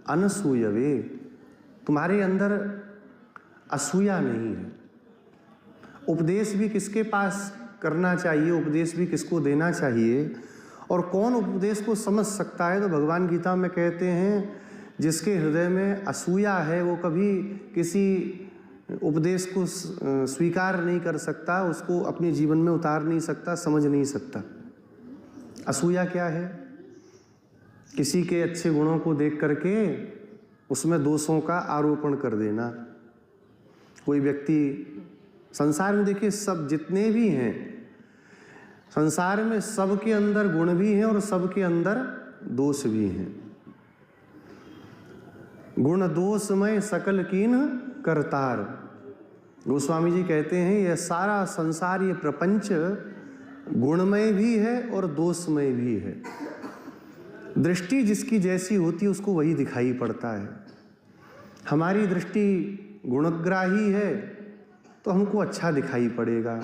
अनसूयवे, तुम्हारे अंदर असूया नहीं है। उपदेश भी किसके पास करना चाहिए, उपदेश भी किसको देना चाहिए, और कौन उपदेश को समझ सकता है? तो भगवान गीता में कहते हैं जिसके हृदय में असूया है वो कभी किसी उपदेश को स्वीकार नहीं कर सकता, उसको अपने जीवन में उतार नहीं सकता, समझ नहीं सकता। असूया क्या है? किसी के अच्छे गुणों को देख करके उसमें दोषों का आरोपण कर देना। कोई व्यक्ति संसार में देखिए, सब जितने भी हैं संसार में, सबके अंदर गुण भी हैं और सबके अंदर दोष भी हैं। गुण दोषमय सकल कीन करतार, गोस्वामी जी कहते हैं यह सारा संसार, ये प्रपंच गुणमय भी है और दोषमय भी है। दृष्टि जिसकी जैसी होती है उसको वही दिखाई पड़ता है। हमारी दृष्टि गुणग्राही है तो हमको अच्छा दिखाई पड़ेगा,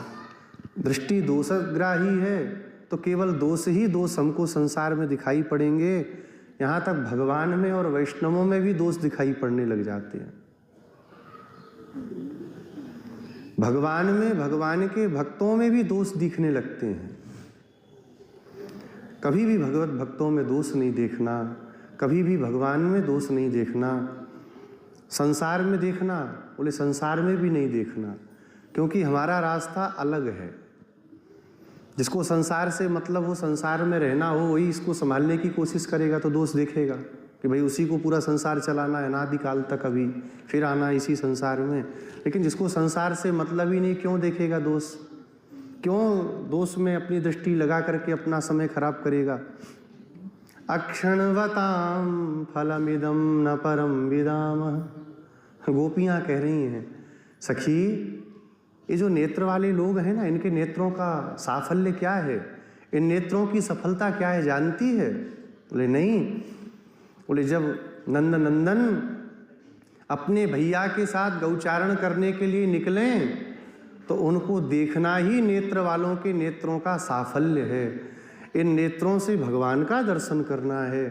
दृष्टि दोषग्राही है तो केवल दोष ही दोष हमको संसार में दिखाई पड़ेंगे। यहाँ तक भगवान में और वैष्णवों में भी दोष दिखाई पड़ने लग जाते हैं। भगवान में, भगवान के भक्तों में भी दोष दिखने लगते हैं। कभी भी भगवत भक्तों में दोष नहीं देखना, कभी भी भगवान में दोष नहीं देखना। संसार में देखना, बोले संसार में भी नहीं देखना, क्योंकि हमारा रास्ता अलग है। जिसको संसार से मतलब हो, संसार में रहना हो, वही इसको संभालने की कोशिश करेगा तो दोष देखेगा कि भाई उसी को पूरा संसार चलाना है अनादिकाल तक, अभी फिर आना इसी संसार में। लेकिन जिसको संसार से मतलब ही नहीं, क्यों देखेगा दोष? क्यों दोष में अपनी दृष्टि लगा करके अपना समय खराब करेगा? अक्षणवताम फलमिदम न परम विदामः, गोपियाँ कह रही हैं सखी, ये जो नेत्र वाले लोग हैं ना, इनके नेत्रों का साफल्य क्या है, इन नेत्रों की सफलता क्या है जानती है? बोले नहीं। बोले जब नंद नंदन अपने भैया के साथ गौचारण करने के लिए निकलें तो उनको देखना ही नेत्र वालों के नेत्रों का साफल्य है। इन नेत्रों से भगवान का दर्शन करना है,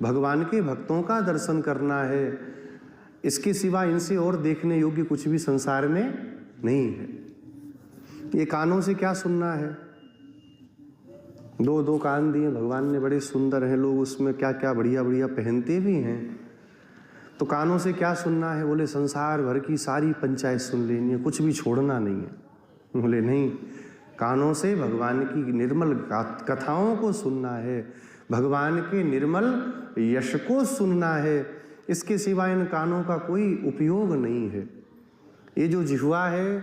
भगवान के भक्तों का दर्शन करना है। इसके सिवा इनसे और देखने योग्य कुछ भी संसार में नहीं है। ये कानों से क्या सुनना है? दो कान दिए भगवान ने, बड़े सुंदर हैं लोग, उसमें क्या क्या बढ़िया बढ़िया पहनते भी हैं। तो कानों से क्या सुनना है? बोले संसार भर की सारी पंचायत सुन लेनी है, कुछ भी छोड़ना नहीं है। बोले नहीं, कानों से भगवान की निर्मल कथाओं को सुनना है, भगवान के निर्मल यश को सुनना है। इसके सिवा इन कानों का कोई उपयोग नहीं है। ये जो जिह्वा है,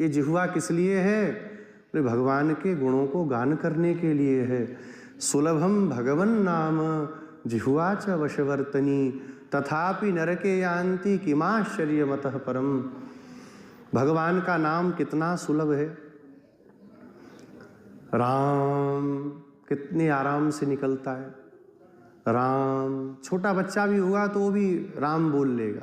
ये जिह्वा किस लिए है? बोले भगवान के गुणों को गान करने के लिए है। सुलभम भगवन नाम जिह्वा च वशवर्तनी तथापि नरके यान्ति किमाश्चर्यमतः परम। भगवान का नाम कितना सुलभ है। राम कितने आराम से निकलता है। राम, छोटा बच्चा भी होगा तो वो भी राम बोल लेगा,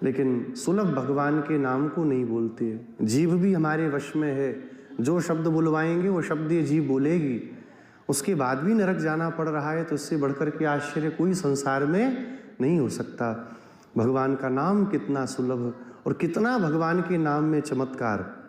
लेकिन सुलभ भगवान के नाम को नहीं बोलते। जीभ भी हमारे वश में है, जो शब्द बुलवाएंगे वो शब्द ये जीभ बोलेगी। उसके बाद भी नरक जाना पड़ रहा है, तो इससे बढ़कर के आश्चर्य कोई संसार में नहीं हो सकता। भगवान का नाम कितना सुलभ और कितना भगवान के नाम में चमत्कार।